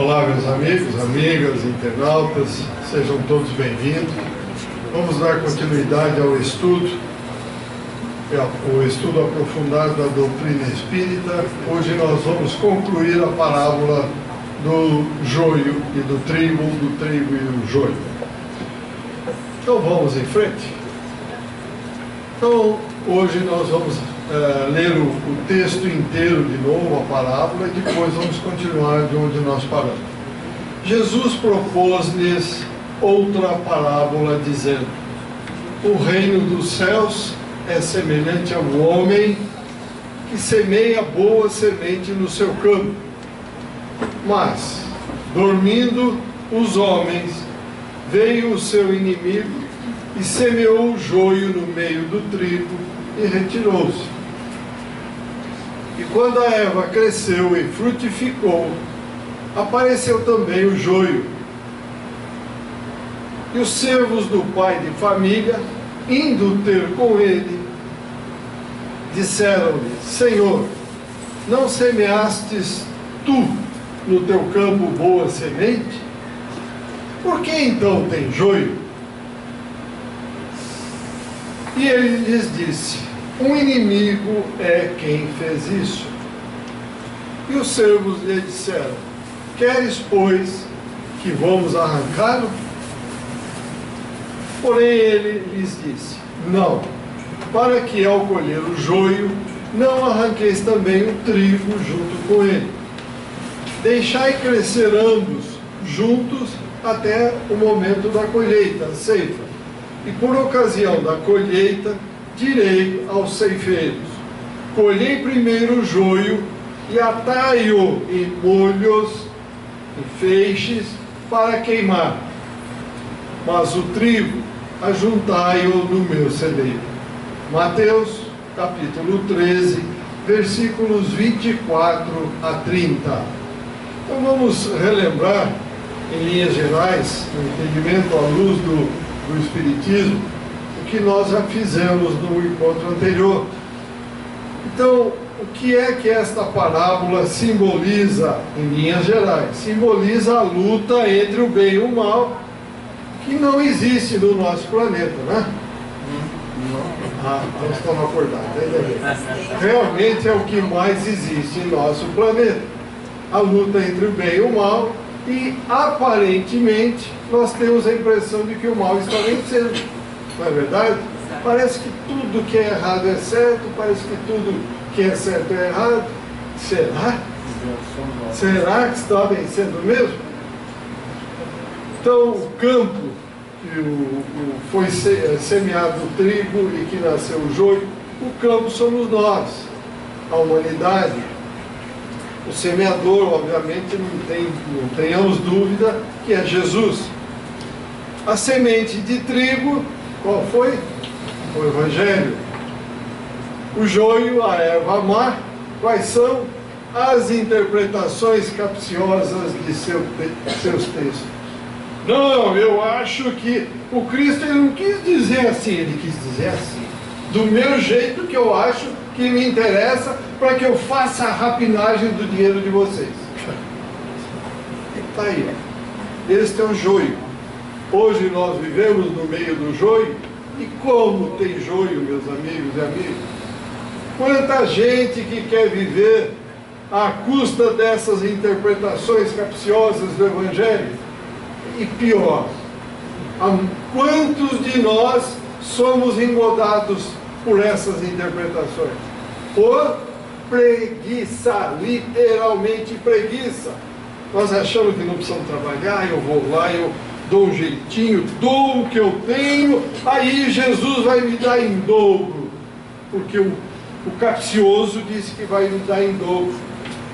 Olá, meus amigos, amigas, internautas, sejam todos bem-vindos. Vamos dar continuidade ao estudo, o estudo aprofundado da doutrina espírita. Hoje nós vamos concluir a parábola do joio e do trigo e o joio. Então vamos em frente. Então hoje nós vamos ler o texto inteiro de novo, a parábola, e depois vamos continuar de onde nós paramos. Jesus propôs-lhes outra parábola, dizendo: o reino dos céus é semelhante ao homem que semeia boa semente no seu campo. Mas, dormindo os homens, veio o seu inimigo e semeou o joio no meio do trigo e retirou-se. E quando a erva cresceu e frutificou, apareceu também o joio. E os servos do pai de família, indo ter com ele, disseram-lhe: Senhor, não semeastes tu no teu campo boa semente? Por que então tem joio? E ele lhes disse: um inimigo é quem fez isso. E os servos lhe disseram: queres, pois, que vamos arrancá-lo? Porém ele lhes disse: não, para que ao colher o joio, não arranqueis também o trigo junto com ele. Deixai crescer ambos juntos até o momento da colheita, a ceifa. E por ocasião da colheita, direi aos ceifeiros: colhei primeiro o joio e atai-o em molhos e feixes para queimar, mas o trigo ajuntai-o no meu celeiro. Mateus capítulo 13, versículos 24 a 30. Então vamos relembrar, em linhas gerais, no entendimento à luz do Espiritismo, o que nós já fizemos no encontro anterior. Então, o que é que esta parábola simboliza, em linhas gerais? Simboliza a luta entre o bem e o mal, que não existe no nosso planeta, né? Nós estamos acordados, realmente é o que mais existe em nosso planeta, a luta entre o bem e o mal. E aparentemente nós temos a impressão de que o mal está vencendo, não é verdade? Parece que tudo que é errado é certo, parece que tudo que é certo é errado. Será? Será que está vencendo mesmo? Então o campo que foi semeado o trigo e que nasceu o joio, o campo somos nós, a humanidade. O semeador, obviamente, não tenhamos dúvida que é Jesus. A semente de trigo, qual foi? O Evangelho. O joio, a erva má, quais são as interpretações capciosas de seus textos? Não, eu acho que o Cristo ele não quis dizer assim, ele quis dizer assim, do meu jeito que eu acho que me interessa, para que eu faça a rapinagem do dinheiro de vocês. Está aí, ó. Este é o joio. Hoje nós vivemos no meio do joio, e como tem joio, meus amigos e amigas? Quanta gente que quer viver à custa dessas interpretações capciosas do Evangelho? E pior, quantos de nós somos engodados por essas interpretações? Por preguiça, literalmente preguiça. Nós achamos que não precisamos trabalhar, eu vou lá, eu dou um jeitinho, dou o que eu tenho, aí Jesus vai me dar em dobro, porque o capcioso disse que vai me dar em dobro,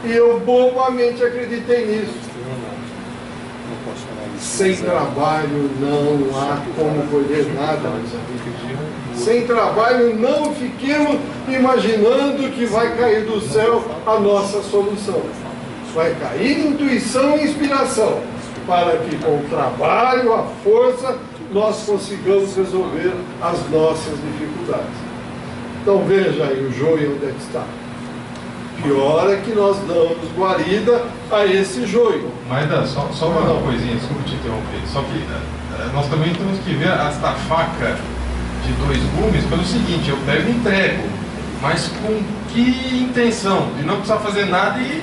e eu bobamente acreditei nisso. Sem trabalho não há como colher nada. Sem trabalho não fiquemos imaginando que vai cair do céu a nossa solução. Vai cair intuição e inspiração, para que com o trabalho, a força, nós consigamos resolver as nossas dificuldades. Então veja aí o joio onde é que está. pior é que nós damos guarida a esse joio. Mas só uma coisinha, desculpa te interromper. Só que nós também temos que ver esta faca de dois gumes pelo seguinte: eu pego e entrego, mas com que intenção? De não precisar fazer nada e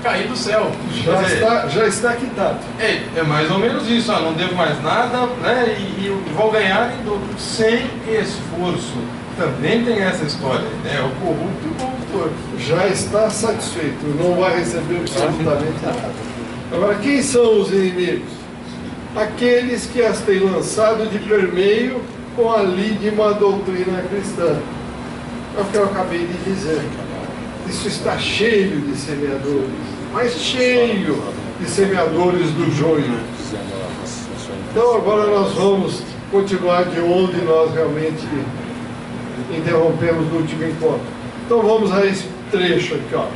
cair do céu. Já está quitado. É mais ou menos isso, não devo mais nada, né? E vou ganhar em dobro, sem esforço. Também tem essa história, né? O corrupto e o corruptor. Já está satisfeito, não vai receber absolutamente nada. Agora, quem são os inimigos? Aqueles que as têm lançado de permeio com a lídima doutrina cristã. É o que eu acabei de dizer. Isso está cheio de semeadores, mas cheio de semeadores do joio. Então agora nós vamos continuar de onde nós realmente interrompemos no último encontro. Então vamos a esse trecho aqui, ó.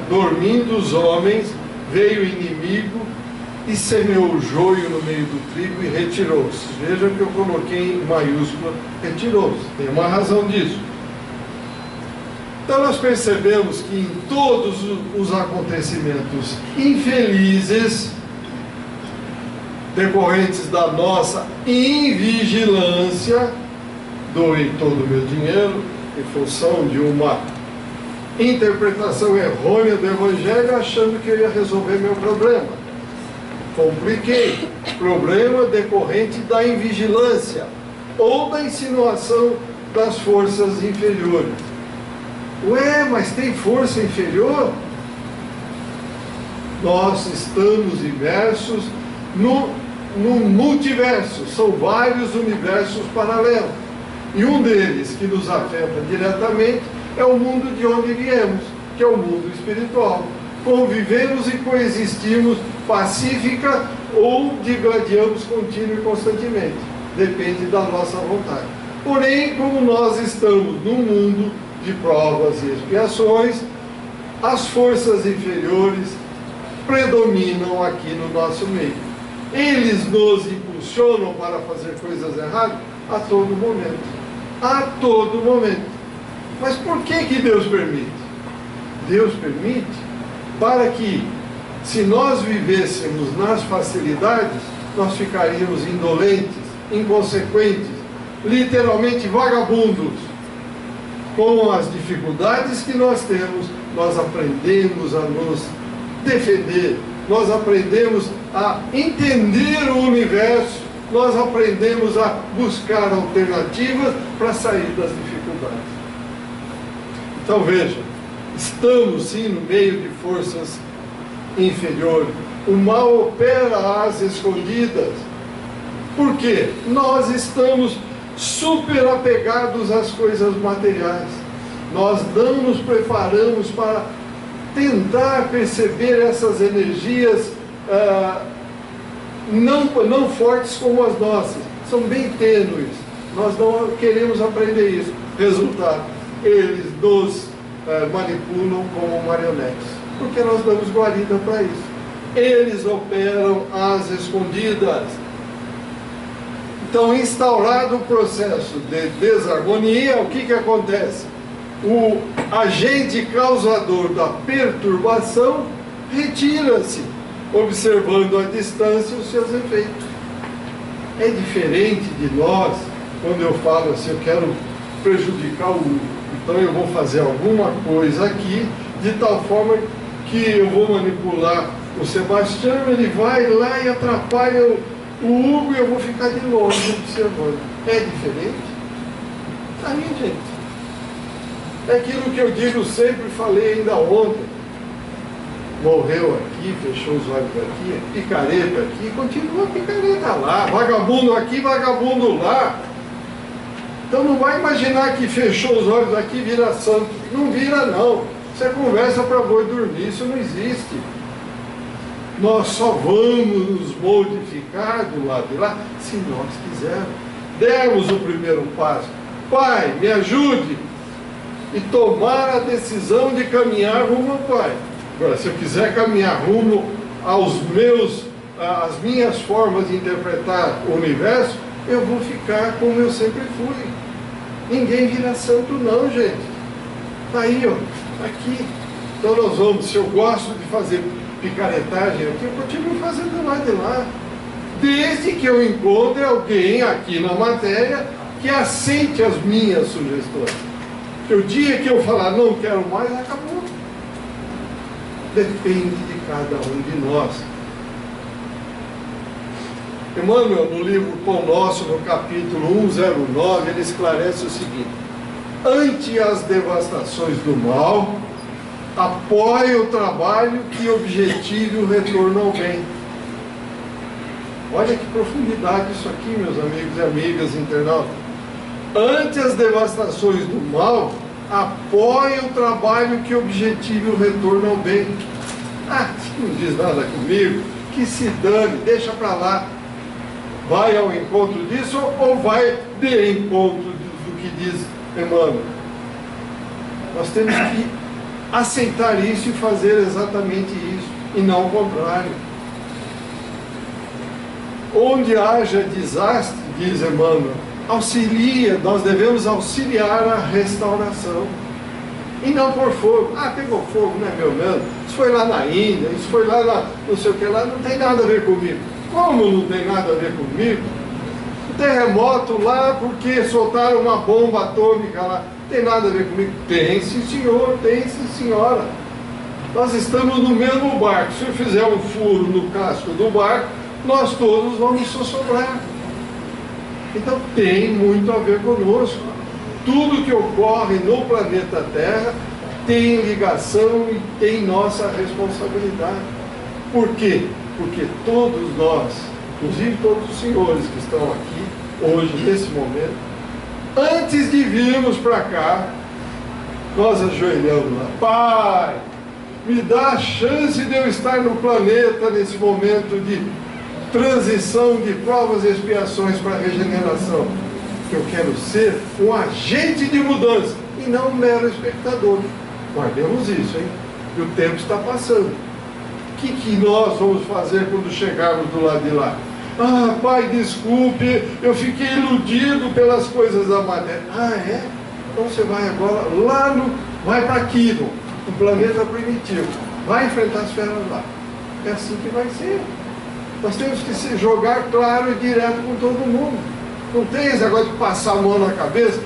Dormindo os homens, veio o inimigo e semeou o joio no meio do trigo e retirou-se. Veja que eu coloquei em maiúscula, retirou-se. Tem uma razão disso. Então nós percebemos que em todos os acontecimentos infelizes decorrentes da nossa invigilância, doei todo o meu dinheiro em função de uma interpretação errônea do Evangelho, achando que eu ia resolver meu problema. Compliquei. Problema decorrente da invigilância ou da insinuação das forças inferiores. Ué, mas tem força inferior? Nós estamos imersos no multiverso. São vários universos paralelos. E um deles que nos afeta diretamente é o mundo de onde viemos, que é o mundo espiritual. Convivemos e coexistimos pacífica ou digladiamos contínua e constantemente. Depende da nossa vontade. Porém, como nós estamos num mundo de provas e expiações, as forças inferiores predominam aqui no nosso meio. Eles nos impulsionam para fazer coisas erradas a todo momento. A todo momento. Mas por que Deus permite? Deus permite para que, se nós vivêssemos nas facilidades, nós ficaríamos indolentes, inconsequentes, literalmente vagabundos. Com as dificuldades que nós temos, nós aprendemos a nos defender, nós aprendemos a entender o universo, nós aprendemos a buscar alternativas para sair das dificuldades. Então veja, estamos sim no meio de forças inferiores. O mal opera às escondidas. Por quê? Nós estamos super apegados às coisas materiais. Nós não nos preparamos para tentar perceber essas energias não fortes como as nossas. São bem tênues. Nós não queremos aprender isso. Resultado, eles nos manipulam como marionetes, porque nós damos guarida para isso. Eles operam às escondidas. Então, instaurado o processo de desarmonia, o que acontece? O agente causador da perturbação retira-se, observando à distância os seus efeitos. É diferente de nós, quando eu falo assim, eu quero prejudicar o Hugo, então eu vou fazer alguma coisa aqui, de tal forma que eu vou manipular o Sebastião, ele vai lá e atrapalha o Hugo e eu vou ficar de longe observando. É diferente? Aí, gente, é aquilo que eu digo sempre, falei ainda ontem. Morreu aqui, fechou os olhos aqui, picareta aqui, continua picareta lá, vagabundo aqui, vagabundo lá. Então não vai imaginar que fechou os olhos aqui e vira santo. Não vira não. Isso é conversa para boi dormir, isso não existe. Nós só vamos nos modificar do lado de lá se nós quisermos. Demos o primeiro passo. Pai, me ajude. E tomar a decisão de caminhar rumo ao Pai. Agora, se eu quiser caminhar rumo aos meus as minhas formas de interpretar o universo, eu vou ficar como eu sempre fui. Ninguém vira santo não, gente. Está aí, ó, aqui. Então nós vamos, se eu gosto de fazer picaretagem aqui, eu continuo fazendo lá de lá. Desde que eu encontre alguém aqui na matéria que aceite as minhas sugestões. Porque o dia que eu falar não quero mais, acabou. Depende de cada um de nós. Emmanuel, no livro Pão Nosso, no capítulo 109, ele esclarece o seguinte: ante as devastações do mal, apoie o trabalho que objetive o retorno ao bem. Olha que profundidade isso aqui, meus amigos e amigas internautas. Ante as devastações do mal, apoie o trabalho que objetive o retorno ao bem. Ah, não diz nada comigo, que se dane, deixa para lá. Vai ao encontro disso ou vai de encontro do que diz Emmanuel? Nós temos que aceitar isso e fazer exatamente isso, e não o contrário. Onde haja desastre, diz Emmanuel, nós devemos auxiliar a restauração. E não por fogo. Ah, pegou fogo, não é meu mesmo? Isso foi lá na Índia, isso foi lá na não sei o que lá, não tem nada a ver comigo. Como não tem nada a ver comigo? O terremoto lá porque soltaram uma bomba atômica lá, não tem nada a ver comigo? Tem sim senhor, tem sim senhora. Nós estamos no mesmo barco. Se eu fizer um furo no casco do barco, nós todos vamos sossobrar. Então tem muito a ver conosco. Tudo que ocorre no planeta Terra tem ligação e tem nossa responsabilidade. Por quê? Porque todos nós, inclusive todos os senhores que estão aqui hoje, nesse momento, antes de virmos para cá, nós ajoelhamos lá: Pai, me dá a chance de eu estar no planeta nesse momento de transição, de provas e expiações para a regeneração. Eu quero ser um agente de mudança e não um mero espectador. Guardemos isso, hein? E o tempo está passando. O que nós vamos fazer quando chegarmos do lado de lá? Ah, pai, desculpe, eu fiquei iludido pelas coisas da matéria. Ah, é? Então você vai agora lá vai para Quirón, no planeta primitivo. Vai enfrentar as feras lá. É assim que vai ser. Nós temos que se jogar claro e direto com todo mundo. Não tem esse negócio de passar a mão na cabeça.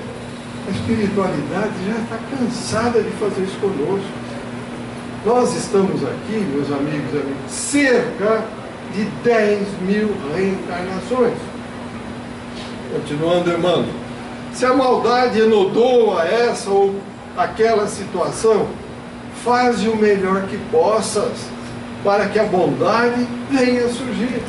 A espiritualidade já está cansada de fazer isso conosco. Nós estamos aqui, meus amigos e amigas, cerca de 10 mil reencarnações. Continuando, Emmanuel. Se a maldade enodoa essa ou aquela situação, faze o melhor que possas para que a bondade venha a surgir.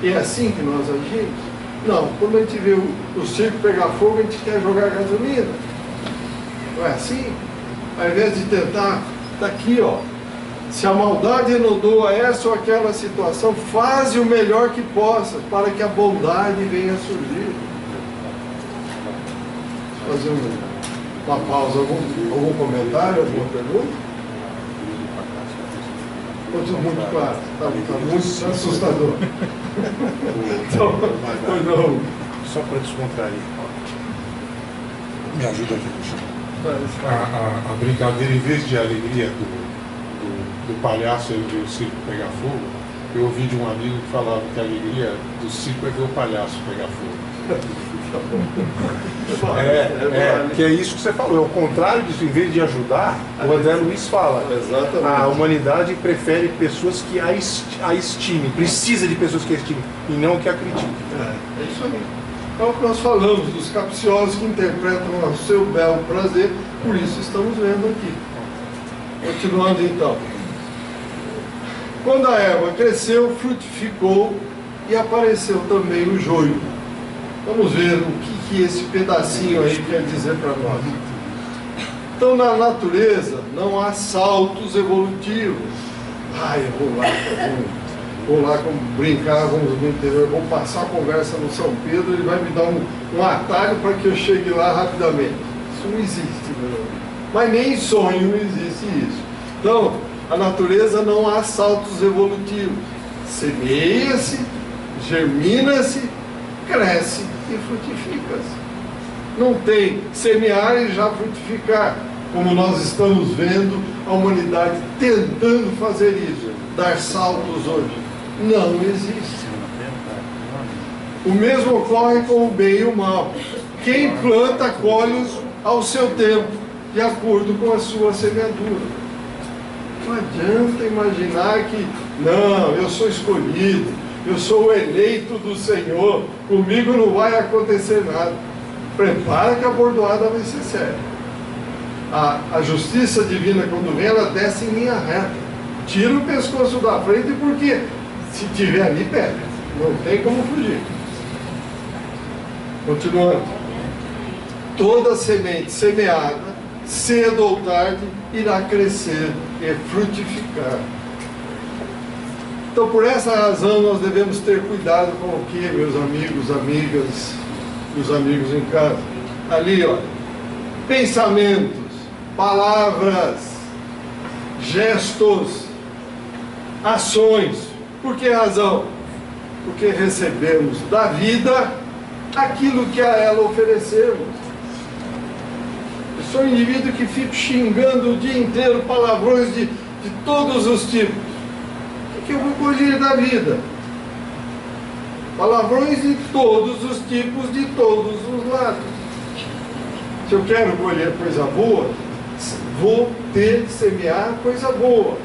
E é assim que nós agimos? Não, quando a gente vê o circo pegar fogo, a gente quer jogar gasolina. Não é assim? Ao invés de tentar, está aqui, ó. Se a maldade enodoa essa ou aquela situação, faze o melhor que possa para que a bondade venha a surgir. Fazer uma pausa, algum comentário, alguma pergunta? Estou muito claro, está muito assustador. Então, não. Só para descontrair, me ajuda aqui. A brincadeira, em vez de alegria do palhaço ele ver o circo pegar fogo, eu ouvi de um amigo que falava que a alegria do circo é ver o palhaço pegar fogo. Que é isso que você falou, é o contrário disso. Em vez de ajudar, o André Luiz fala: exatamente. A humanidade prefere pessoas que a estimem, precisa de pessoas que a estimem e não que a critiquem. É isso aí. É o que nós falamos dos capciosos que interpretam ao seu belo prazer, por isso estamos vendo aqui. Continuando então. Quando a erva cresceu, frutificou e apareceu também o joio. Vamos ver o que esse pedacinho aí quer dizer para nós. Então, na natureza, não há saltos evolutivos. Eu vou lá brincar, vamos no interior, vou passar a conversa no São Pedro, ele vai me dar um atalho para que eu chegue lá rapidamente. Isso não existe, meu amigo. Mas nem em sonho existe isso. Então, a natureza não há saltos evolutivos. Semeia-se, germina-se, cresce e frutifica-se. Não tem semear e já frutificar, como nós estamos vendo a humanidade tentando fazer isso, dar saltos hoje. Não existe. O mesmo ocorre com o bem e o mal. Quem planta, colhe ao seu tempo, de acordo com a sua semeadura. Não adianta imaginar que, não, eu sou escolhido, eu sou o eleito do Senhor, comigo não vai acontecer nada. Prepara que a bordoada vai ser séria. A justiça divina, quando vem, ela desce em linha reta. Tira o pescoço da frente, porque se tiver ali, pega. Não tem como fugir. Continuando. Toda semente semeada, cedo ou tarde, irá crescer e frutificar. Então, por essa razão, nós devemos ter cuidado com o que, meus amigos, amigas, meus amigos em casa? Ali, ó, pensamentos, palavras, gestos, ações. Por que razão? Porque recebemos da vida aquilo que a ela oferecemos. Eu sou um indivíduo que fico xingando o dia inteiro palavrões de todos os tipos. O que eu vou colher da vida? Palavrões de todos os tipos, de todos os lados. Se eu quero colher coisa boa, vou ter que semear coisa boa.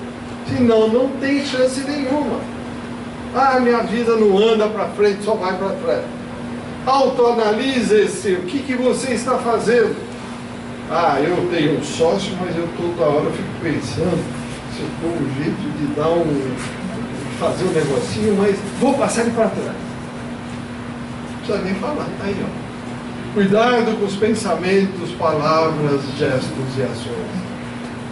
Senão, não tem chance nenhuma. Ah, minha vida não anda para frente, só vai para trás. Autoanalise-se. O que você está fazendo? Ah, eu tenho um sócio, mas eu toda hora fico pensando se eu dou um jeito de dar fazer um negocinho, mas vou passar ele para trás. Não precisa nem falar, tá aí, ó. Cuidado com os pensamentos, palavras, gestos e ações.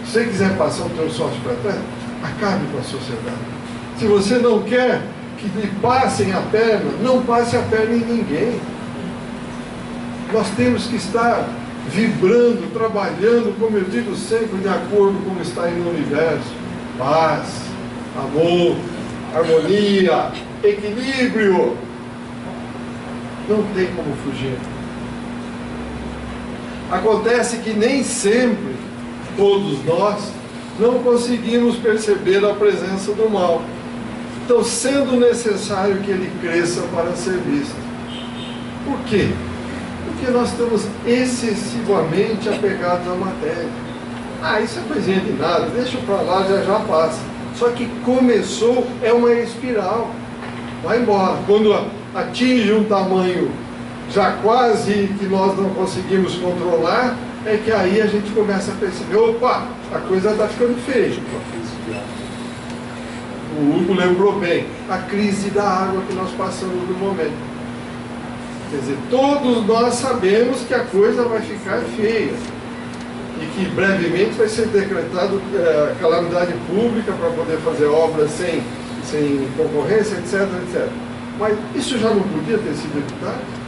Se você quiser passar o teu sócio para trás, acabe com a sociedade. Se você não quer que lhe passem a perna, não passe a perna em ninguém. Nós temos que estar vibrando, trabalhando, como eu digo sempre, de acordo com o que está aí no universo. Paz, amor, harmonia, equilíbrio. Não tem como fugir. Acontece que nem sempre, todos nós, não conseguimos perceber a presença do mal. Então, sendo necessário que ele cresça para ser visto. Por quê? Porque nós estamos excessivamente apegados à matéria. Ah, isso é coisinha de nada, deixa para lá, já passa. Só que começou, é uma espiral. Vai embora. Quando atinge um tamanho já quase que nós não conseguimos controlar, é que aí a gente começa a perceber, opa, a coisa está ficando feia. O Hugo lembrou bem, a crise da água que nós passamos no momento. Quer dizer, todos nós sabemos que a coisa vai ficar feia e que brevemente vai ser decretado calamidade pública para poder fazer obras sem concorrência, etc, etc. Mas isso já não podia ter sido evitado?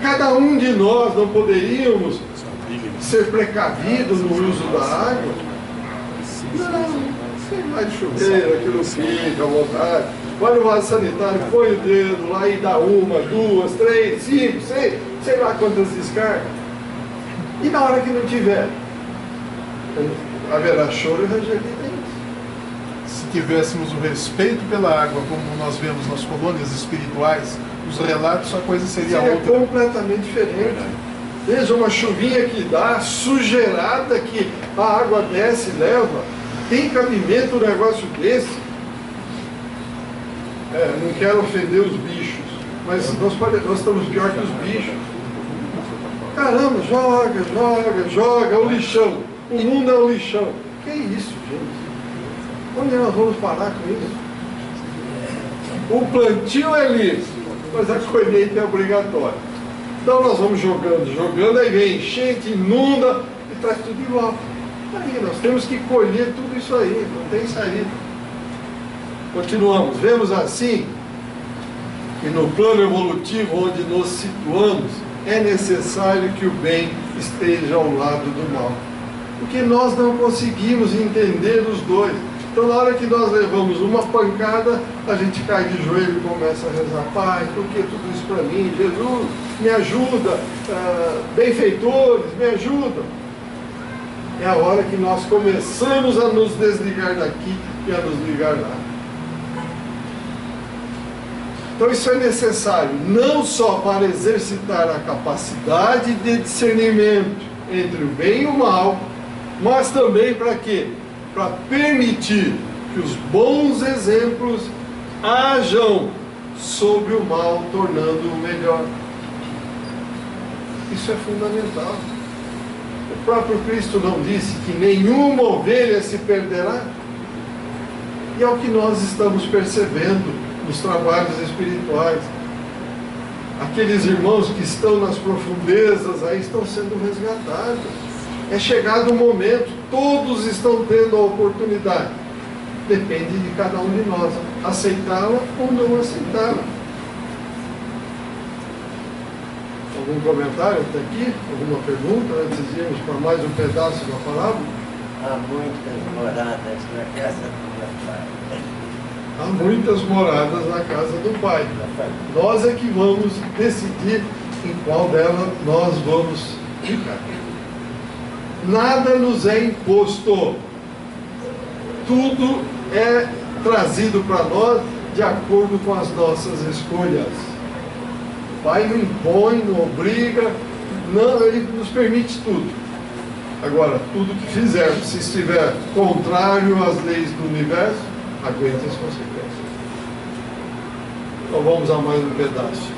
Cada um de nós não poderíamos ser precavido no uso da água? Não. Sem mais de chuveiro, aquilo fica à vontade. Vai no vaso sanitário, põe o dedo lá e dá uma, duas, três, cinco, seis, sei lá quantas descargas. E na hora que não tiver, haverá choro e ranger de dentes. Se tivéssemos o respeito pela água, como nós vemos nas colônias espirituais, os relatos, a coisa seria outra. Completamente diferente. Veja uma chuvinha que dá, sujeirada que a água desce e leva. Tem cabimento um negócio desse? Não quero ofender os bichos, mas nós estamos pior que os bichos. Caramba, joga, o lixão. O mundo é um lixão. Que isso, gente? Onde nós vamos parar com isso? O plantio é livre, mas a colheita é obrigatória. Então nós vamos jogando, aí vem enchente, inunda e traz tudo de volta. Aí nós temos que colher tudo isso aí, não tem saída. Continuamos, vemos assim que no plano evolutivo onde nos situamos, é necessário que o bem esteja ao lado do mal. Porque nós não conseguimos entender os dois. Então, na hora que nós levamos uma pancada, a gente cai de joelho e começa a rezar: Pai, por que tudo isso para mim? Jesus, me ajuda, benfeitores, me ajudam. É a hora que nós começamos a nos desligar daqui e a nos ligar lá. Então isso é necessário, não só para exercitar a capacidade de discernimento entre o bem e o mal, mas também para quê? Para permitir que os bons exemplos ajam sobre o mal, tornando-o melhor. Isso é fundamental. O próprio Cristo não disse que nenhuma ovelha se perderá? E é o que nós estamos percebendo nos trabalhos espirituais. Aqueles irmãos que estão nas profundezas aí estão sendo resgatados. É chegado o momento, todos estão tendo a oportunidade. Depende de cada um de nós aceitá-la ou não aceitá-la. Algum comentário até aqui? Alguma pergunta antes de irmos para mais um pedaço da palavra? Há muitas moradas na casa do meu pai. Há muitas moradas na casa do Pai. Nós é que vamos decidir em qual dela nós vamos ficar. Nada nos é imposto. Tudo é trazido para nós de acordo com as nossas escolhas. O Pai não impõe, não obriga, não, Ele nos permite tudo. Agora, tudo que fizermos, se estiver contrário às leis do universo, aguente as consequências. Então vamos a mais um pedaço.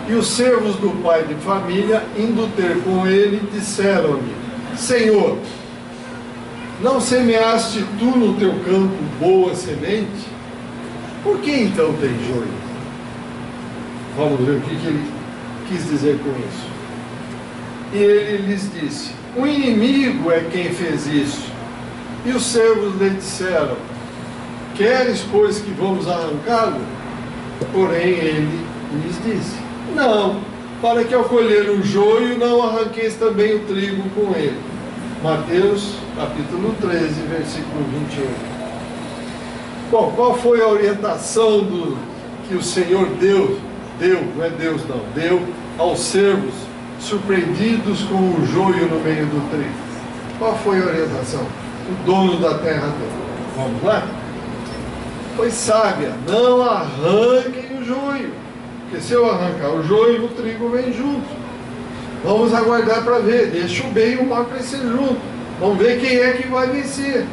E os servos do pai de família, indo ter com ele, disseram-lhe: Senhor, não semeaste tu no teu campo boa semente? Por que então tem joio? Vamos ver o que ele quis dizer com isso. E ele lhes disse: o inimigo é quem fez isso. E os servos lhe disseram: queres, pois, que vamos arrancá-lo? Porém ele lhes disse: não, para que ao colher o joio não arranqueis também o trigo com ele. Mateus capítulo 13, versículo 21. Bom, qual foi a orientação que o Senhor deu aos servos surpreendidos com o joio no meio do trigo? Qual foi a orientação? O dono da terra deu. Vamos lá? Foi sábia: não arranquem o joio, porque se eu arrancar o joio, o trigo vem junto. Vamos aguardar para ver, deixa o bem e o mal crescer junto, vamos ver quem é que vai vencer.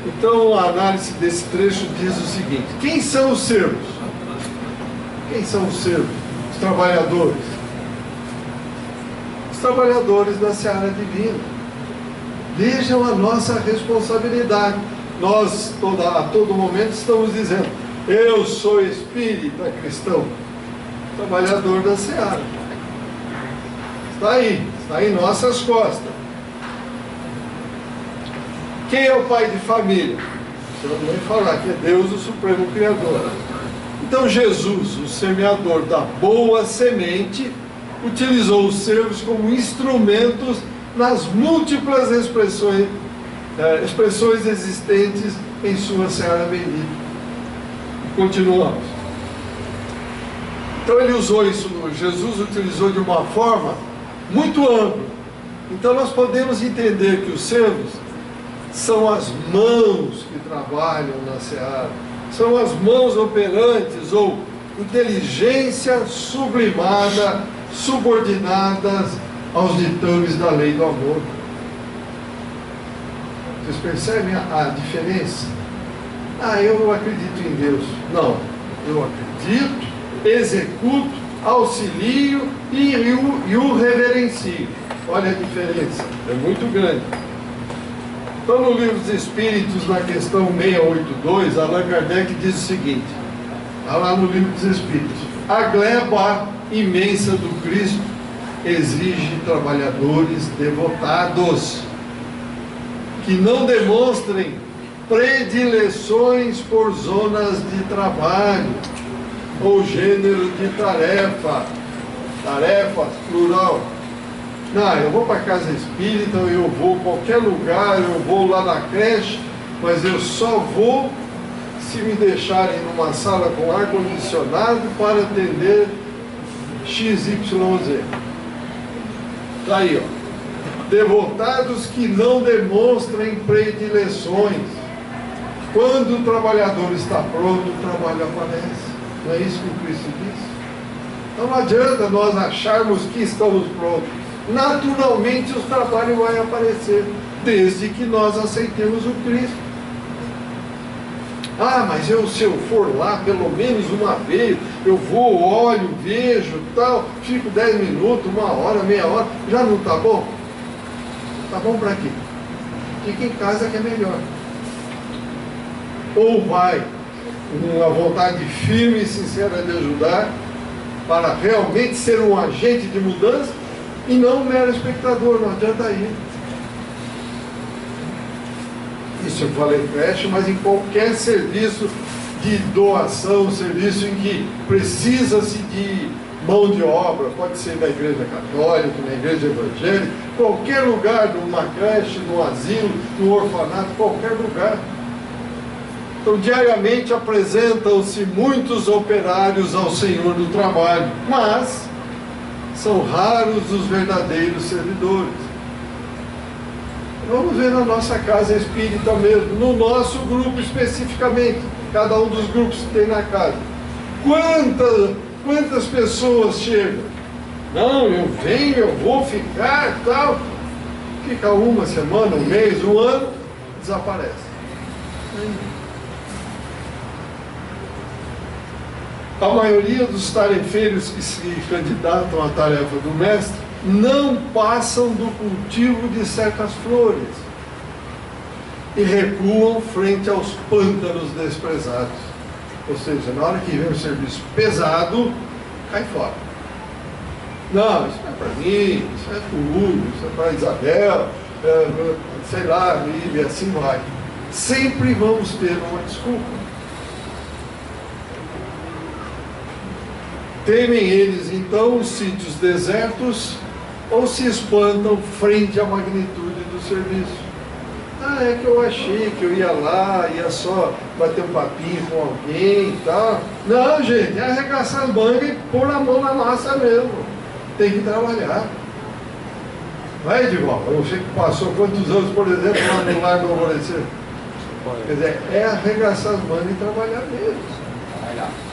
Então a análise desse trecho diz o seguinte: quem são os servos? Quem são os servos? Os trabalhadores. Os trabalhadores da seara divina. Vejam a nossa responsabilidade. Nós a todo momento estamos dizendo: eu sou espírita cristão, trabalhador da seara. Está em nossas costas. Quem é o pai de família? Eu não vou falar que é Deus, o Supremo Criador. Então Jesus, o semeador da boa semente, utilizou os servos como instrumentos nas múltiplas expressões existentes em sua seara bendita. Continuamos. Então Jesus utilizou de uma forma muito ampla. Então nós podemos entender que os servos são as mãos que trabalham na seara, são as mãos operantes ou inteligência sublimada, subordinadas aos ditames da lei do amor. Vocês percebem a diferença? Eu acredito em Deus. Não, eu acredito, executo, auxilio e o reverencio. Olha a diferença, é muito grande. Então, no Livro dos Espíritos, na questão 682, Allan Kardec diz o seguinte, está lá no Livro dos Espíritos: a gleba imensa do Cristo exige trabalhadores devotados, que não demonstrem predileções por zonas de trabalho ou gênero de tarefa, plural, Não, eu vou para a casa espírita, eu vou a qualquer lugar, eu vou lá na creche, mas eu só vou se me deixarem numa sala com ar-condicionado para atender XYZ. Está aí, ó. Devotados que não demonstrem predileções. Quando o trabalhador está pronto, o trabalho aparece. Não é isso que o Cristo diz? Então não adianta nós acharmos que estamos prontos. Naturalmente o trabalho vai aparecer, desde que nós aceitemos o Cristo. Ah, mas se eu for lá pelo menos uma vez, eu vou, olho, vejo, tal, fico 10 minutos, 1 hora, meia hora, já não está bom? Está bom para quê? Fica em casa que é melhor. Ou vai com uma vontade firme e sincera de ajudar, para realmente ser um agente de mudança, e não um mero espectador, não adianta ir. Isso eu falei creche, mas em qualquer serviço de doação, serviço em que precisa-se de mão de obra, pode ser da igreja católica, na igreja evangélica, qualquer lugar, numa creche, num asilo, num orfanato, qualquer lugar. Então, diariamente apresentam-se muitos operários ao Senhor do trabalho, mas são raros os verdadeiros servidores. Vamos ver na nossa casa espírita mesmo, no nosso grupo especificamente, cada um dos grupos que tem na casa. Quantas pessoas chegam? Não, eu venho, eu vou ficar, tal. Fica uma semana, 1 mês, 1 ano, desaparece. A maioria dos tarefeiros que se candidatam à tarefa do mestre não passam do cultivo de certas flores e recuam frente aos pântanos desprezados. Ou seja, na hora que vem um serviço pesado, cai fora. Não, isso não é para mim, isso é para o Hugo, isso é para a Isabel, sei lá, e assim vai. Sempre vamos ter uma desculpa. Temem eles então os sítios desertos ou se espantam frente à magnitude do serviço. Ah, é que eu achei que eu ia lá, ia só bater um papinho com alguém e tal. Não, gente, é arregaçar as mangas e pôr a mão na massa mesmo. Tem que trabalhar. Vai, Edivaldo, você que passou quantos anos, por exemplo, lá no Largo do Alvorecer? Quer dizer, é arregaçar as mangas e trabalhar mesmo.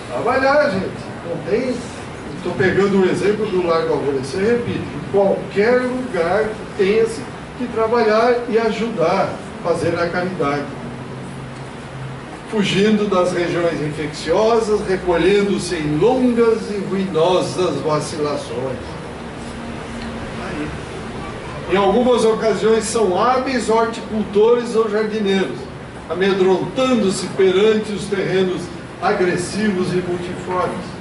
Trabalhar, gente. Não tem. Estou pegando o exemplo do Largo do Alvorecer, repito, em qualquer lugar tenha-se que trabalhar e ajudar, fazer a caridade. Fugindo das regiões infecciosas, recolhendo-se em longas e ruinosas vacilações. Aí. Em algumas ocasiões são hábeis horticultores ou jardineiros, amedrontando-se perante os terrenos agressivos e multiformes.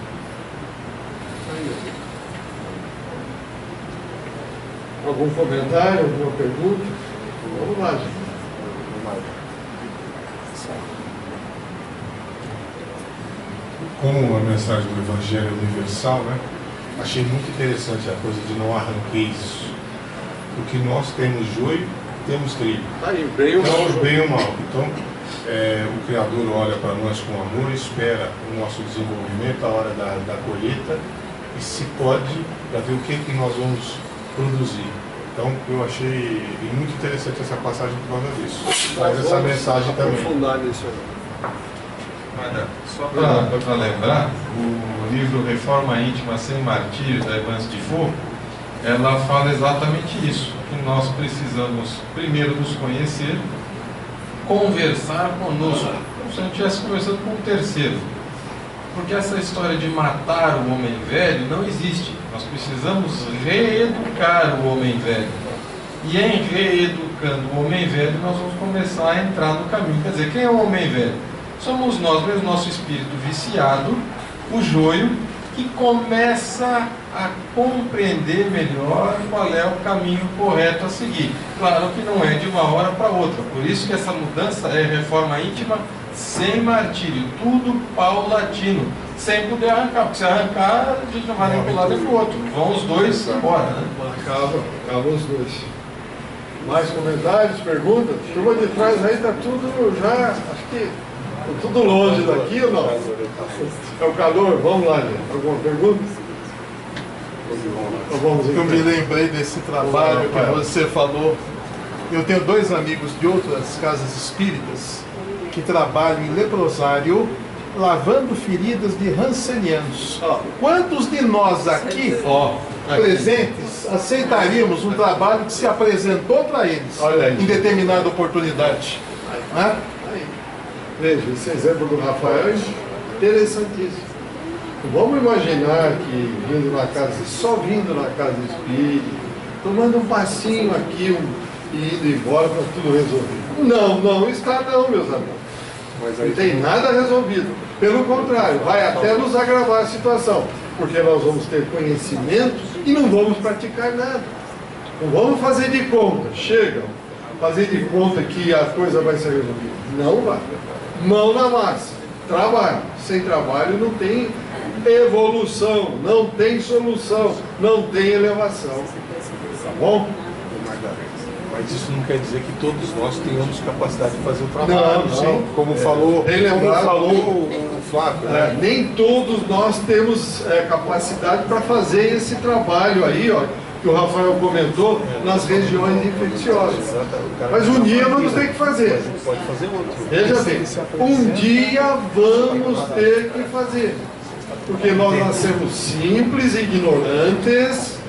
Algum comentário, alguma pergunta? Vamos lá, gente. Como a mensagem do Evangelho é universal, né? Achei muito interessante a coisa de não arranqueis. Porque nós temos joio, temos trigo. Aí, bem ou mal. Bem ou mal. Então, o Criador olha para nós com amor, espera o nosso desenvolvimento, a hora da colheita, e se pode, para ver o que nós vamos produzir. Então, eu achei muito interessante essa passagem por causa disso. Traz essa mensagem também. Aprofundar nisso aí. Só para lembrar, o livro Reforma Íntima Sem Martírio, da Evans Tifo, ela fala exatamente isso, que nós precisamos primeiro nos conhecer, conversar conosco, como se a gente estivesse conversando com um terceiro. Porque essa história de matar o homem velho não existe. Nós precisamos reeducar o homem velho. E em reeducando o homem velho, nós vamos começar a entrar no caminho. Quer dizer, quem é o homem velho? Somos nós mesmo, nosso espírito viciado, o joio, que começa a compreender melhor qual é o caminho correto a seguir. Claro que não é de uma hora para outra. Por isso que essa mudança é reforma íntima sem martírio, tudo paulatino. sem poder arrancar, porque se arrancar, a gente não vai nem para um lado nem para o outro. Vão os dois embora, né? Acabam os dois. Mais comentários, perguntas? Turma de trás aí está tudo já, acho que tá tudo longe daqui ou não? É o calor? Vamos lá, gente. Alguma pergunta? Então, vamos Eu me lembrei desse trabalho que você falou. Eu tenho 2 amigos de outras casas espíritas que trabalham em leprosário, lavando feridas de rancenianos. Quantos de nós aqui, presentes, aceitaríamos um trabalho que se apresentou para eles em determinada oportunidade? Né? Veja, esse exemplo do Rafael é interessantíssimo. Vamos imaginar que vindo na casa, só vindo na casa espírita, tomando um passinho aqui e indo embora para tudo resolvido. Não está não, meus amigos. Não tem nada resolvido. Pelo contrário, vai até nos agravar a situação, porque nós vamos ter conhecimento e não vamos praticar nada. Não vamos fazer de conta, chega, fazer de conta que a coisa vai ser resolvida. Não vai. Mão na massa, trabalho. Sem trabalho não tem evolução, não tem solução, não tem elevação. Tá bom? Mas isso não quer dizer que todos nós tenhamos capacidade de fazer o trabalho. Não. Como falou o Flávio. Né? Nem todos nós temos capacidade para fazer esse trabalho aí, ó, que o Rafael comentou, nas regiões infecciosas. Mas um dia vamos ter que fazer. Pode fazer outro. Veja bem, um dia vamos ter que fazer. Porque nós nascemos simples, ignorantes.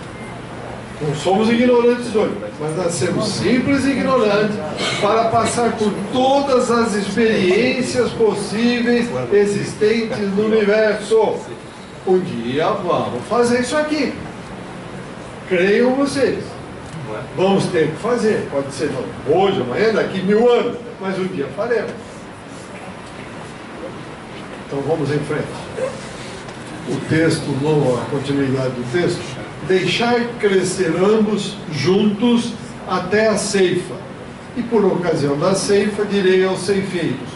Não somos ignorantes hoje, mas nascemos simples e ignorantes para passar por todas as experiências possíveis existentes no universo. Um dia vamos fazer isso aqui. Creiam vocês. Vamos ter que fazer. Pode ser não hoje, amanhã, daqui 1000 anos, mas um dia faremos. Então vamos em frente. O texto, a continuidade do texto. Deixai crescer ambos juntos até a ceifa. E por ocasião da ceifa direi aos ceifeiros: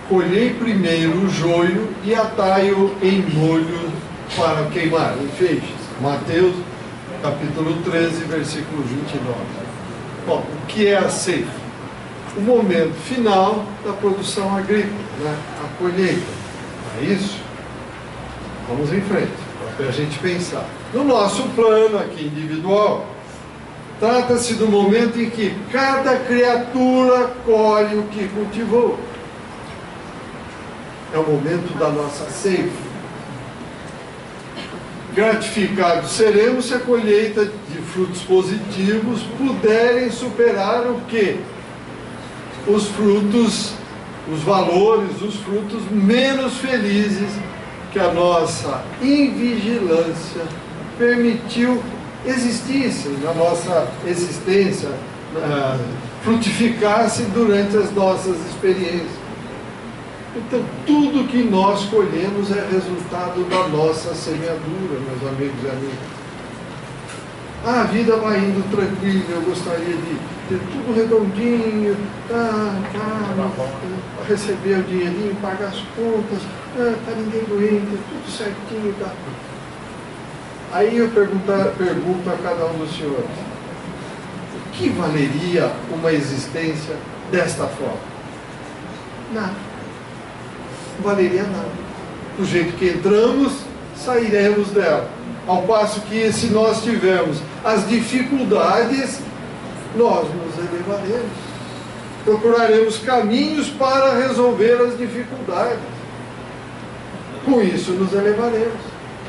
colhei primeiro o joio e atai-o em molho para queimar, em feixes. Mateus, capítulo 13, versículo 29. Bom, o que é a ceifa? O momento final da produção agrícola, né? A colheita. É isso? Vamos em frente, para a gente pensar. No nosso plano aqui individual, trata-se do momento em que cada criatura colhe o que cultivou. É o momento da nossa ceifa. Gratificados seremos se a colheita de frutos positivos puderem superar o quê? Os frutos, os valores, os frutos menos felizes que a nossa invigilância permitiu existisse na nossa existência, frutificasse durante as nossas experiências. Então, tudo que nós colhemos é resultado da nossa semeadura, meus amigos e amigas. A vida vai indo tranquila, eu gostaria de ter tudo redondinho, receber o dinheirinho, pagar as contas, tá ninguém doente, tudo certinho, tá. Aí eu pergunto a cada um dos senhores: o que valeria uma existência desta forma? Nada. Não valeria nada. Do jeito que entramos, sairemos dela. Ao passo que, se nós tivermos as dificuldades, nós nos elevaremos. Procuraremos caminhos para resolver as dificuldades. Com isso, nos elevaremos.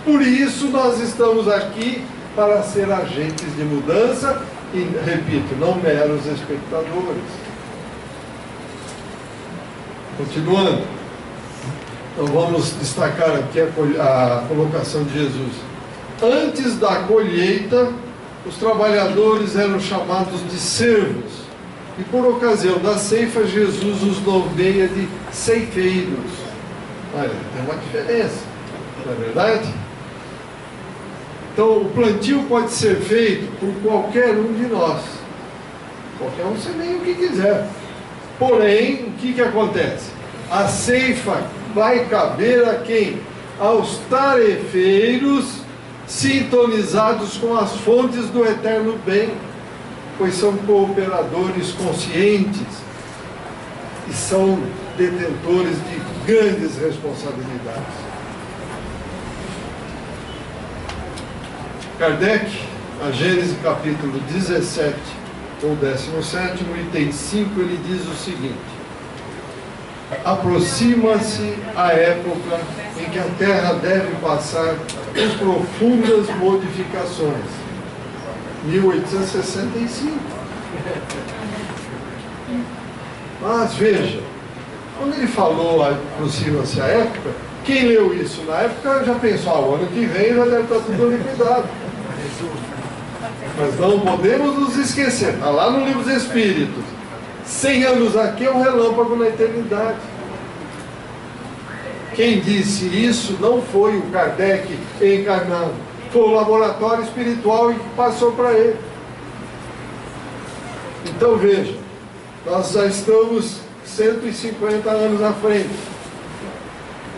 Por isso, nós estamos aqui para ser agentes de mudança e, repito, não meros espectadores. Continuando. Então, vamos destacar aqui a colocação de Jesus. Antes da colheita, os trabalhadores eram chamados de servos. E por ocasião da ceifa, Jesus os nomeia de ceifeiros. Olha, tem uma diferença, não é verdade? Então, o plantio pode ser feito por qualquer um de nós. Qualquer um semeia o que quiser. Porém, o que acontece? A ceifa vai caber a quem? aos tarefeiros sintonizados com as fontes do eterno bem, pois são cooperadores conscientes e são detentores de grandes responsabilidades. Kardec, a Gênesis capítulo 17, ou 17, item 5, ele diz o seguinte: aproxima-se a época em que a Terra deve passar por profundas modificações. 1865. Mas veja, quando ele falou aproxima-se a época, quem leu isso na época já pensou, o ano que vem já deve estar tudo liquidado. Mas não podemos nos esquecer, está lá no Livro dos Espíritos, 100 anos aqui é um relâmpago na eternidade. Quem disse isso não foi o Kardec encarnado, foi o laboratório espiritual que passou para ele. Então veja, nós já estamos 150 anos à frente.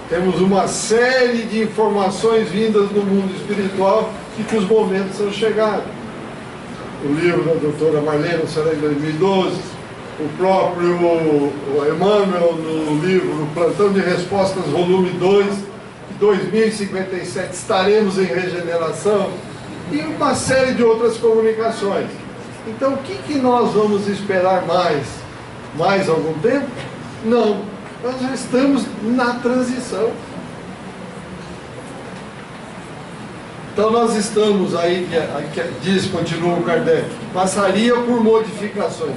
Temos uma série de informações vindas do mundo espiritual e que os momentos são chegados. O livro da doutora Marlene será em 2012, o próprio Emmanuel no livro Plantão de Respostas, volume 2, 2057 estaremos em regeneração, e uma série de outras comunicações. Então o que nós vamos esperar mais? Mais algum tempo? Não, nós já estamos na transição. Então nós estamos aí, diz, continua o Kardec, passaria por modificações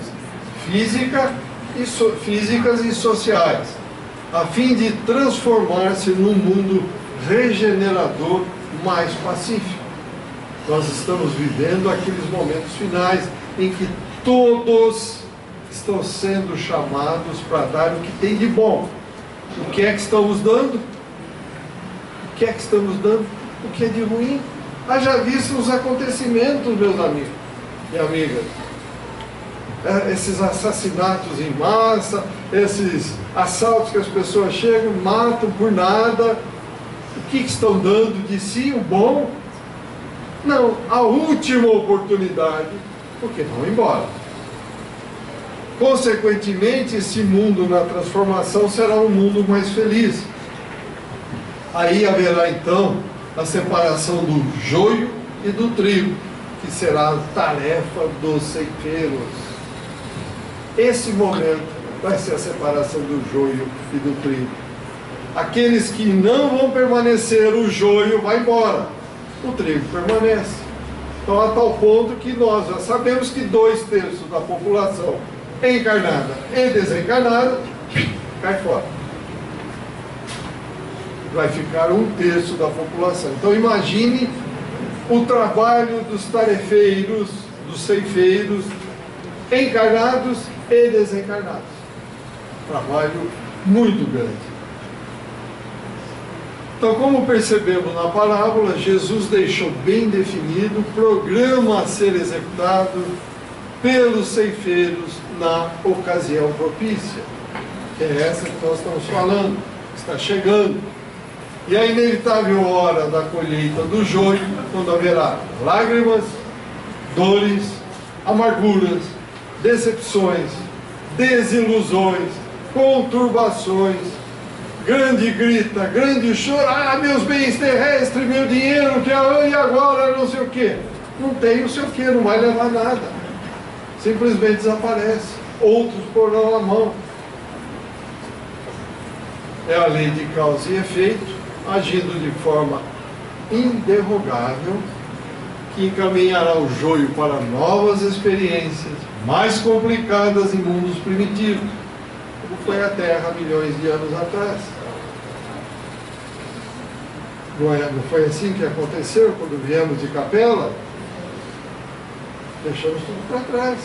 físicas e sociais, a fim de transformar-se num mundo regenerador mais pacífico. Nós estamos vivendo aqueles momentos finais em que todos estão sendo chamados para dar o que tem de bom. O que é que estamos dando? O que é que estamos dando? O que é de ruim? Haja visto os acontecimentos, meus amigos e amigas. Esses assassinatos em massa, esses assaltos que as pessoas chegam, matam por nada. O que estão dando de si? O bom? Não, a última oportunidade, porque vão embora. Consequentemente, esse mundo na transformação será um mundo mais feliz. Aí haverá então a separação do joio e do trigo, que será a tarefa dos ceifeiros. Esse momento vai ser a separação do joio e do trigo. Aqueles que não vão permanecer, o joio vai embora, o trigo permanece. Então, a tal ponto que nós já sabemos que 2/3 da população encarnada e desencarnada cai fora. Vai ficar 1/3 da população. Então imagine o trabalho dos tarefeiros, dos ceifeiros, encarnados e desencarnados. Trabalho muito grande. Então, como percebemos na parábola, Jesus deixou bem definido o programa a ser executado pelos ceifeiros na ocasião propícia, que é essa que nós estamos falando, está chegando. E a inevitável hora da colheita do joio, quando haverá lágrimas, dores, amarguras, decepções, desilusões, conturbações, grande grita, grande choro, meus bens terrestres, meu dinheiro, e agora não sei o quê. Não tem o sei o quê, não vai levar nada. Simplesmente desaparece. Outros porão a mão. É a lei de causa e efeito, agindo de forma inderrogável, que encaminhará o joio para novas experiências, mais complicadas em mundos primitivos, como foi a Terra há milhões de anos atrás. Não foi assim que aconteceu quando viemos de Capela? Deixamos tudo para trás.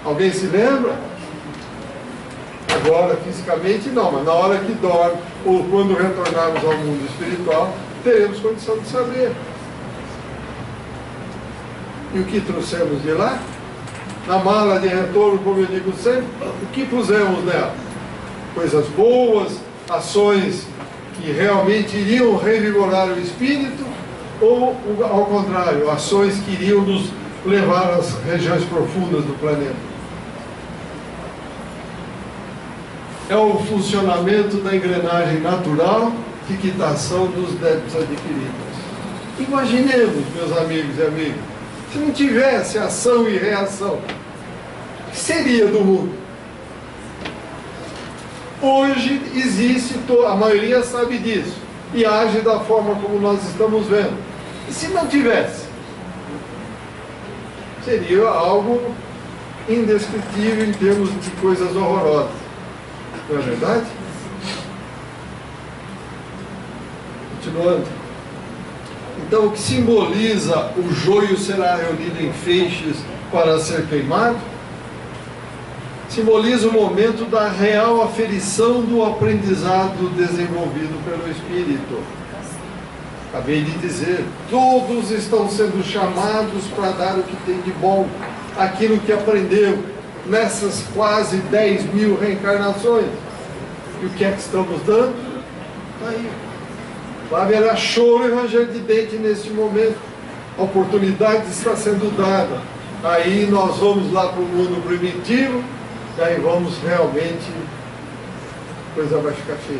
Alguém se lembra? Agora, fisicamente, não, mas na hora que dorme, ou quando retornarmos ao mundo espiritual, teremos condição de saber. E o que trouxemos de lá? Na mala de retorno, como eu digo sempre, o que pusemos nela? Coisas boas, ações que realmente iriam revigorar o espírito, ou, ao contrário, ações que iriam nos levar às regiões profundas do planeta. É o funcionamento da engrenagem natural de quitação dos débitos adquiridos. Imaginemos, meus amigos e amigas, se não tivesse ação e reação, o que seria do mundo? Hoje existe, a maioria sabe disso, e age da forma como nós estamos vendo. E se não tivesse? Seria algo indescritível em termos de coisas horrorosas. Não é verdade? Continuando. Então, o que simboliza o joio será reunido em feixes para ser queimado? Simboliza o momento da real aferição do aprendizado desenvolvido pelo Espírito. Acabei de dizer, todos estão sendo chamados para dar o que tem de bom, aquilo que aprendeu nessas quase 10 mil reencarnações. E o que é que estamos dando? Aí. Vai haver choro e ranger de dente neste momento. A oportunidade está sendo dada. Aí nós vamos lá para o mundo primitivo, e aí vamos realmente, a coisa vai ficar feia.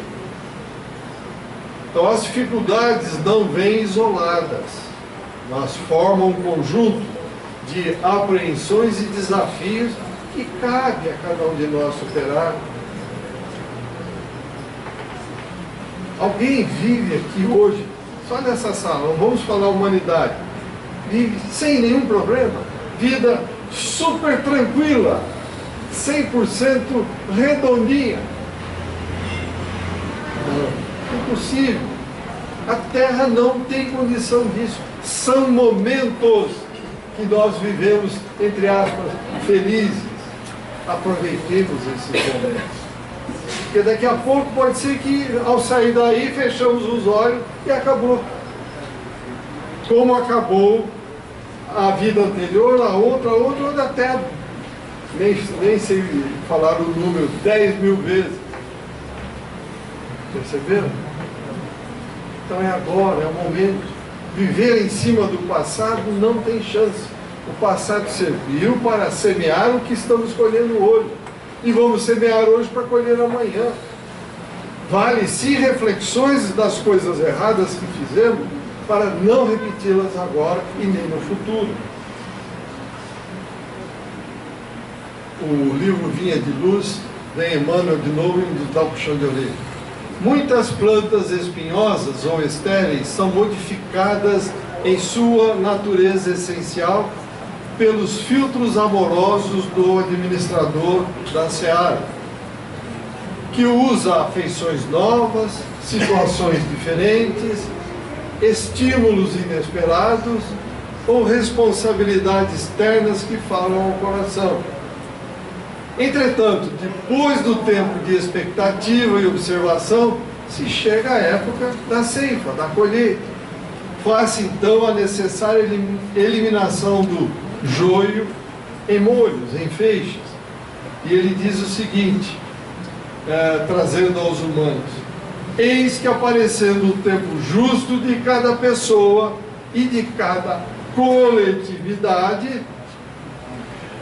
Então as dificuldades não vêm isoladas, mas formam um conjunto de apreensões e desafios que cabe a cada um de nós superar. Alguém vive aqui hoje, só nessa sala, não vamos falar humanidade, vive sem nenhum problema, vida super tranquila, 100% redondinha? Não, impossível. A Terra não tem condição disso. São momentos que nós vivemos, entre aspas, felizes. Aproveitemos esses momentos. Porque daqui a pouco pode ser que, ao sair daí, fechamos os olhos e acabou. Como acabou a vida anterior, a outra até, nem sei falar o número, 10 mil vezes. Perceberam? Então é agora, é o momento. Viver em cima do passado não tem chance. O passado serviu para semear o que estamos colhendo hoje. E vamos semear hoje para colher amanhã. Vale-se reflexões das coisas erradas que fizemos para não repeti-las agora e nem no futuro. O livro Vinha de Luz, vem Emmanuel de novo e me dá um puxão de orelha. Muitas plantas espinhosas ou estéreis são modificadas em sua natureza essencial pelos filtros amorosos do administrador da seara, que usa afeições novas, situações diferentes, estímulos inesperados ou responsabilidades externas que falam ao coração. Entretanto, depois do tempo de expectativa e observação, se chega à época da ceifa, da colheita. Faz-se então a necessária eliminação do joio em molhos, em feixes. E ele diz o seguinte, trazendo aos humanos: eis que aparecendo o tempo justo de cada pessoa e de cada coletividade,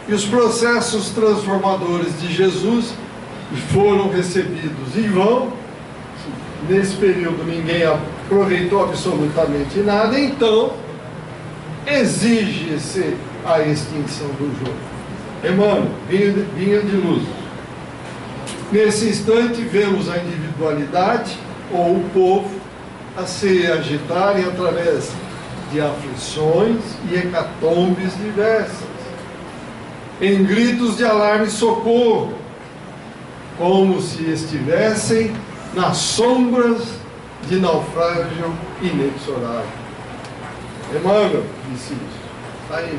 e os processos transformadores de Jesus foram recebidos em vão. Nesse período ninguém aproveitou absolutamente nada, então exige-se a extinção do joio. Emmanuel, vinha de luz. Nesse instante vemos a individualidade ou o povo a se agitarem através de aflições e hecatombes diversas, em gritos de alarme e socorro, como se estivessem nas sombras de naufrágio inexorável. Emmanuel disse isso. Aí.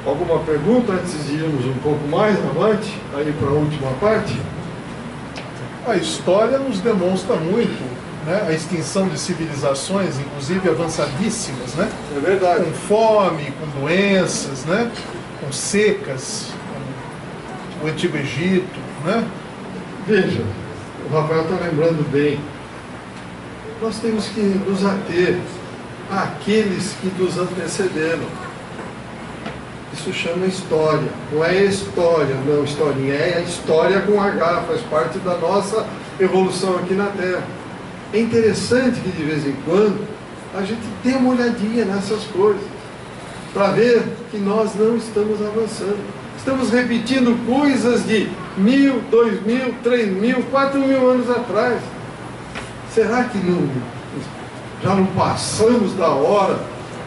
Alguma pergunta antes de irmos um pouco mais avante, aí para a última parte? A história nos demonstra muito, né, a extinção de civilizações, inclusive avançadíssimas, né? É verdade. Com fome, com doenças, né? Com secas, com o Antigo Egito, né? Veja, o Rafael está lembrando bem, nós temos que nos ater àqueles que nos antecederam. Isso chama história. Não é história, não, historinha, é a história com H, faz parte da nossa evolução aqui na Terra. É interessante que de vez em quando a gente dê uma olhadinha nessas coisas, para ver que nós não estamos avançando. Estamos repetindo coisas de 1000, 2000, 3000, 4000 anos atrás. Será que já não passamos da hora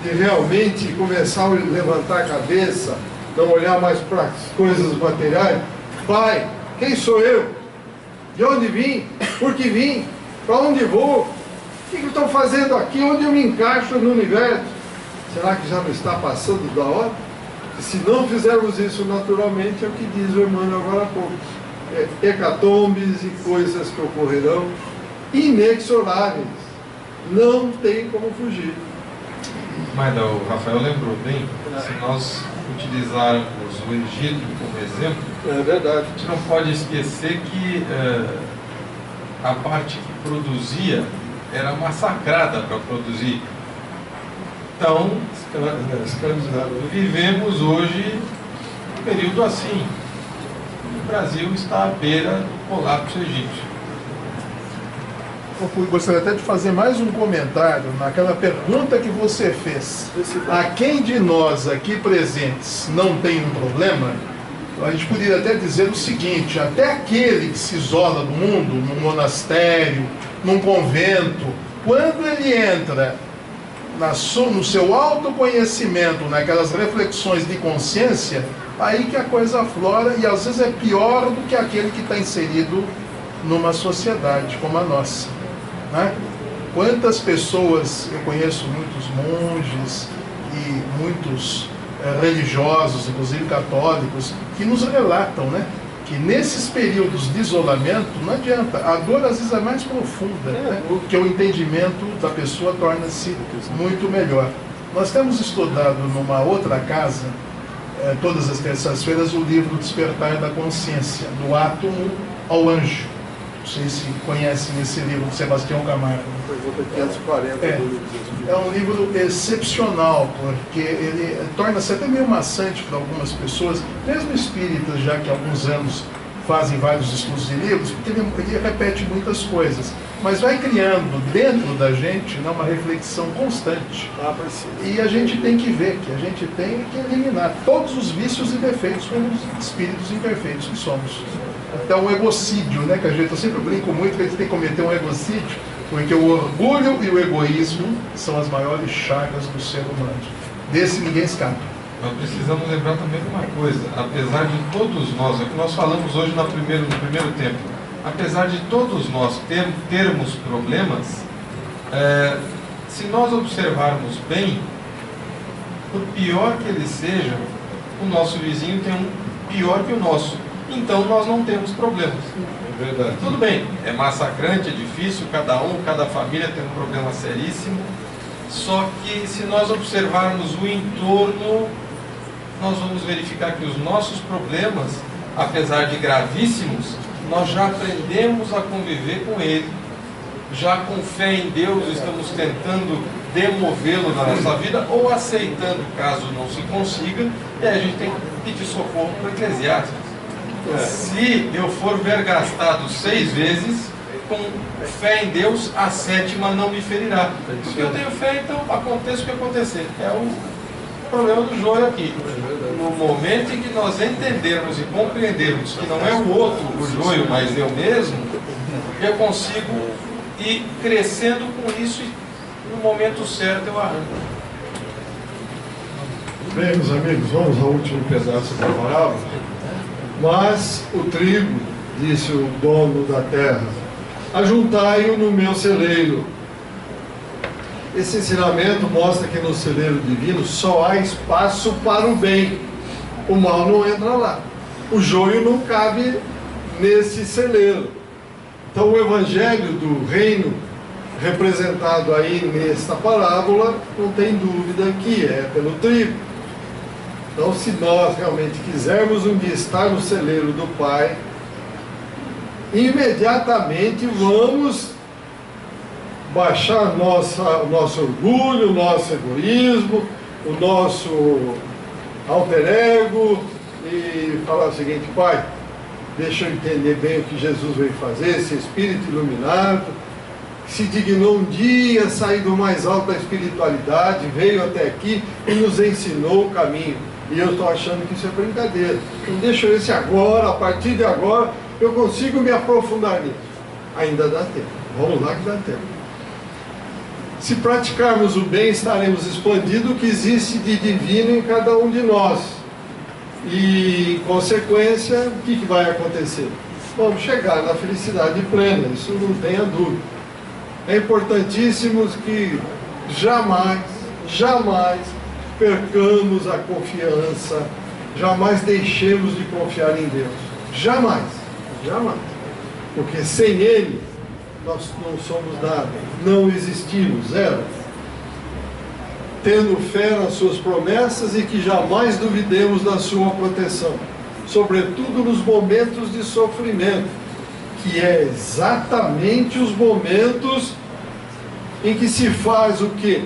de realmente começar a levantar a cabeça, não olhar mais para as coisas materiais? Pai, quem sou eu? De onde vim? Por que vim? Para onde vou? O que eu estou fazendo aqui? Onde eu me encaixo no universo? Será que já não está passando da hora? E se não fizermos isso naturalmente, é o que diz o Emmanuel agora há pouco. Hecatombes e coisas que ocorrerão inexoráveis. Não tem como fugir. Mas o Rafael lembrou bem, se nós utilizarmos o Egito como exemplo, É verdade. a gente não pode esquecer que a parte que produzia era massacrada para produzir. Então, vivemos hoje um período assim. O Brasil está à beira do colapso egípcio. Eu gostaria até de fazer mais um comentário naquela pergunta que você fez. A quem de nós aqui presentes não tem um problema? A gente poderia até dizer o seguinte: até aquele que se isola do mundo, num monastério, num convento, quando ele entra no seu autoconhecimento, naquelas reflexões de consciência, aí que a coisa aflora, e às vezes é pior do que aquele que está inserido numa sociedade como a nossa, né? Quantas pessoas, eu conheço muitos monges e muitos religiosos, inclusive católicos, que nos relatam, né, que nesses períodos de isolamento não adianta, a dor às vezes é mais profunda, né, porque o entendimento da pessoa torna-se muito melhor. Nós temos estudado numa outra casa, todas as terças-feiras, o livro Despertar da Consciência, do átomo ao anjo. Não sei se conhecem esse livro de Sebastião Camargo. É um livro excepcional, porque ele torna-se até meio maçante para algumas pessoas, mesmo espíritas, já que há alguns anos fazem vários estudos de livros, porque ele repete muitas coisas, mas vai criando dentro da gente, né, uma reflexão constante. E a gente tem que ver que a gente tem que eliminar todos os vícios e defeitos como os espíritos imperfeitos que somos. Até o egocídio, né, que eu sempre brinco muito que a gente tem que cometer um egocídio, porque o orgulho e o egoísmo são as maiores chagas do ser humano. Desse ninguém escapa. Nós precisamos lembrar também de uma coisa: apesar de todos nós, é o que nós falamos hoje no primeiro tempo, apesar de todos nós termos problemas, se nós observarmos bem, por pior que ele seja, o nosso vizinho tem um pior que o nosso. Então nós não temos problemas. É verdade. Tudo bem, é massacrante, é difícil, cada família tem um problema seríssimo. Só que se nós observarmos o entorno, nós vamos verificar que os nossos problemas, apesar de gravíssimos, nós já aprendemos a conviver com ele. Já com fé em Deus estamos tentando demovê-lo na nossa vida, ou aceitando caso não se consiga, e aí a gente tem que pedir socorro para o Eclesiastes. Se eu for vergastado 6 vezes, com fé em Deus, a 7ª não me ferirá. Porque eu tenho fé, então aconteça o que acontecer. É o problema do joio aqui. No momento em que nós entendermos e compreendermos que não é o outro o joio, mas eu mesmo, eu consigo ir crescendo com isso e no momento certo eu arranco. Bem, meus amigos, vamos ao último pedaço da parábola. Mas o trigo, disse o dono da terra, ajuntai-o no meu celeiro. Esse ensinamento mostra que no celeiro divino só há espaço para o bem. O mal não entra lá. O joio não cabe nesse celeiro. Então o evangelho do reino, representado aí nesta parábola, não tem dúvida que é pelo trigo. Então, se nós realmente quisermos um dia estar no celeiro do Pai, imediatamente vamos baixar o nosso orgulho, o nosso egoísmo, o nosso alter ego e falar o seguinte: Pai, deixa eu entender bem o que Jesus veio fazer, esse Espírito iluminado, que se dignou um dia a sair do mais alto da espiritualidade, veio até aqui e nos ensinou o caminho. E eu estou achando que isso é brincadeira. Então deixa eu ver se agora, a partir de agora, eu consigo me aprofundar nisso. Ainda dá tempo. Vamos lá que dá tempo. Se praticarmos o bem, estaremos expandindo o que existe de divino em cada um de nós. E, em consequência, o que vai acontecer? Vamos chegar na felicidade plena, isso não tenha dúvida. É importantíssimo que jamais percamos a confiança, jamais deixemos de confiar em Deus. Jamais. Porque sem Ele, nós não somos nada, não existimos, zero. Tendo fé nas suas promessas e que jamais duvidemos da sua proteção, sobretudo nos momentos de sofrimento, que é exatamente os momentos em que se faz o que?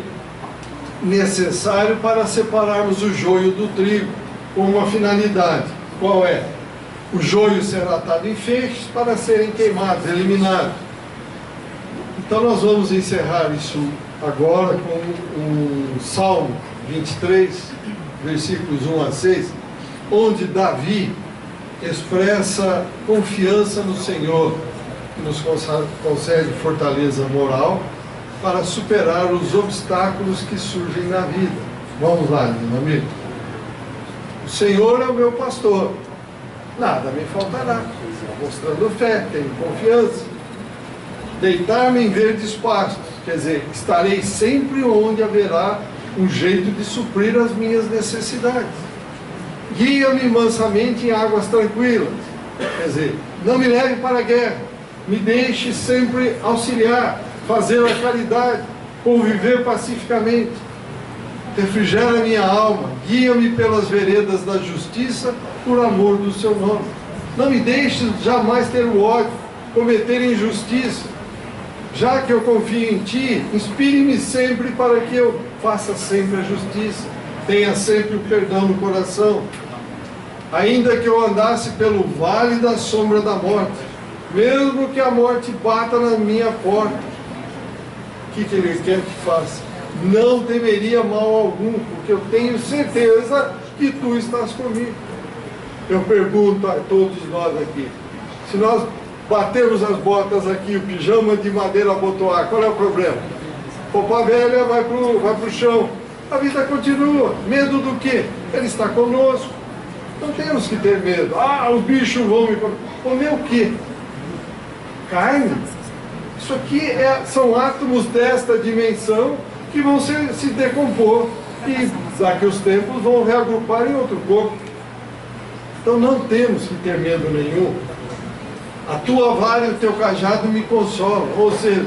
Necessário para separarmos o joio do trigo, com uma finalidade. Qual é? O joio será atado em feixes para serem queimados, eliminados. Então nós vamos encerrar isso agora com o Salmo 23, versículos 1 a 6, onde Davi expressa confiança no Senhor, que nos concede fortaleza moral para superar os obstáculos que surgem na vida. Vamos lá, meu amigo. O Senhor é o meu pastor, nada me faltará. Mostrando fé, tenho confiança. Deitar-me em verdes pastos, quer dizer, estarei sempre onde haverá um jeito de suprir as minhas necessidades. Guia-me mansamente em águas tranquilas, quer dizer, não me leve para a guerra, me deixe sempre auxiliar, fazer a caridade, conviver pacificamente. Refrigera minha alma, guia-me pelas veredas da justiça, por amor do seu nome. Não me deixe jamais ter o ódio, cometer injustiça. Já que eu confio em Ti, inspire-me sempre para que eu faça sempre a justiça, tenha sempre o perdão no coração. Ainda que eu andasse pelo vale da sombra da morte, mesmo que a morte bata na minha porta, o que Ele quer que faça? Não temeria mal algum, porque eu tenho certeza que Tu estás comigo. Eu pergunto a todos nós aqui, se nós batemos as botas aqui, o pijama de madeira abotoar, qual é o problema? Roupa velha vai pro chão, a vida continua. Medo do quê? Ele está conosco. Não temos que ter medo. Os bichos vão me comer. Comer o quê? Carne. Isso aqui são átomos desta dimensão que vão se decompor e daqui os tempos vão reagrupar em outro corpo. Então não temos que ter medo nenhum. A tua vara e o teu cajado me consolam. Ou seja,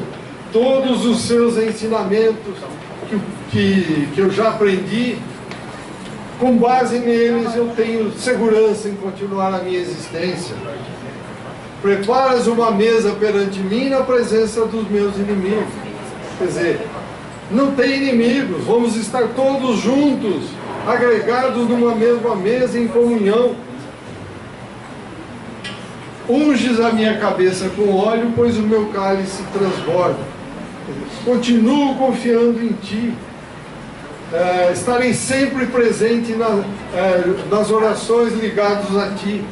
todos os seus ensinamentos que eu já aprendi, com base neles eu tenho segurança em continuar a minha existência. Preparas uma mesa perante mim na presença dos meus inimigos. Quer dizer, não tem inimigos, vamos estar todos juntos, agregados numa mesma mesa em comunhão. Unges a minha cabeça com óleo, pois o meu cálice transborda. Continuo confiando em Ti. Estarei sempre presente nas orações ligadas a Ti.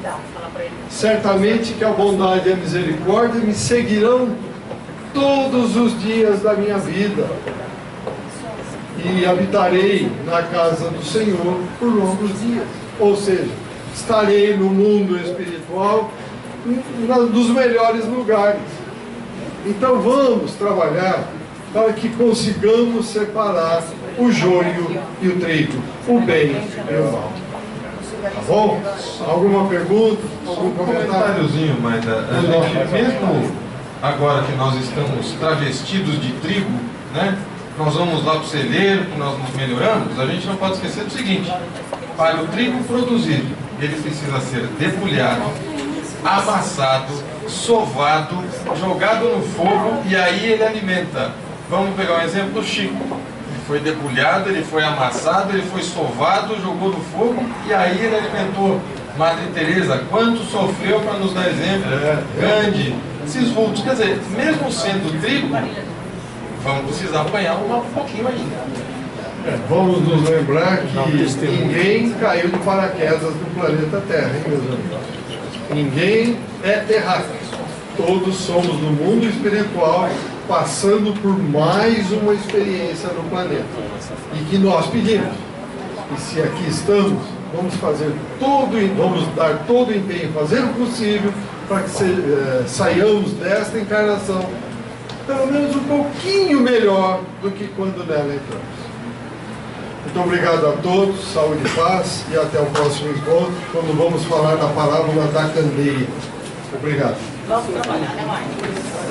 Certamente que a bondade e a misericórdia me seguirão todos os dias da minha vida. E habitarei na casa do Senhor por longos dias. Ou seja, estarei no mundo espiritual dos melhores lugares. Então vamos trabalhar para que consigamos separar o joio e o trigo, o bem e o mal. Tá bom? Alguma pergunta? Algum comentáriozinho, mas a gente, mesmo agora que nós estamos travestidos de trigo, né? Nós vamos lá para o celeiro, que nós nos melhoramos, a gente não pode esquecer do seguinte: para o trigo produzido, ele precisa ser debulhado, amassado, sovado, jogado no fogo e aí ele alimenta. Vamos pegar um exemplo do Chico. Ele foi debulhado, ele foi amassado, ele foi sovado, jogou no fogo e aí ele alimentou. Madre Teresa, quanto sofreu para nos dar exemplo? Gandhi, esses vultos. Quer dizer, mesmo sendo tribo, vamos precisar apanhar um pouquinho ainda. Vamos nos lembrar que ninguém caiu de paraquedas no planeta Terra, hein, meus amigos? Ninguém é terráqueo. Todos somos no mundo espiritual, passando por mais uma experiência no planeta. E que nós pedimos. E se aqui estamos, vamos dar todo o empenho, fazer o possível para que saiamos desta encarnação pelo menos um pouquinho melhor do que quando nela entramos. Muito obrigado a todos, saúde e paz, e até o próximo encontro, quando vamos falar da parábola da candeia. Obrigado. Vamos trabalhar, né, mãe?